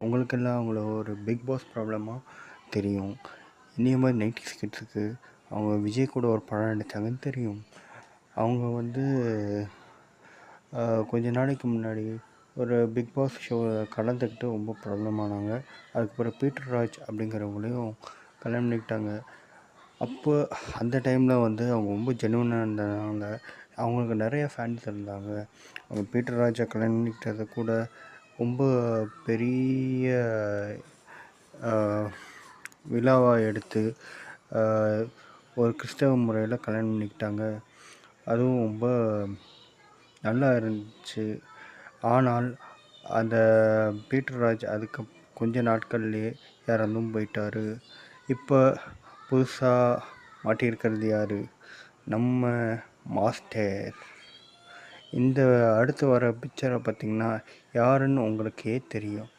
உங்களுக்கெல்லாம் அவங்கள ஒரு பிக் பாஸ் ப்ராப்ளமாக தெரியும். இனிய மாதிரி 90s கிட்ஸுக்கு அவங்க விஜய் கூட ஒரு படம் நடித்தாங்கன்னு தெரியும். அவங்க வந்து கொஞ்ச நாளைக்கு முன்னாடி ஒரு பிக் பாஸ் ஷோவை கலந்துக்கிட்டு ரொம்ப ப்ராப்ளமானாங்க. அதுக்கப்புறம் பீட்டர் ராஜ் அப்படிங்கிறவங்களையும் கல்யாணம் பண்ணிக்கிட்டாங்க. அப்போ அந்த டைமில் வந்து அவங்க ரொம்ப ஜெனுவனாக இருந்ததுனால அவங்களுக்கு நிறைய ஃபேன்ஸ் இருந்தாங்க. அவங்க பீட்டர் ராஜை கல்யாணம் பண்ணிக்கிட்டது கூட ரொம்ப பெரிய விழாவாக எடுத்து ஒரு கிறிஸ்தவ முறையில் கல்யாணம் பண்ணிக்கிட்டாங்க. அதுவும் ரொம்ப நல்லா இருந்துச்சு. ஆனால் அந்த பீட்டர் ராஜ் அதுக்கு கொஞ்ச நாட்கள்லேயே இறந்தும் போயிட்டார். இப்போ புதுசாக மாட்டியிருக்கிறது யார்? நம்ம மாஸ்டர். இந்த அடுத்து வர பிக்சரை பார்த்திங்கன்னா யாருன்னு உங்களுக்கே தெரியும்.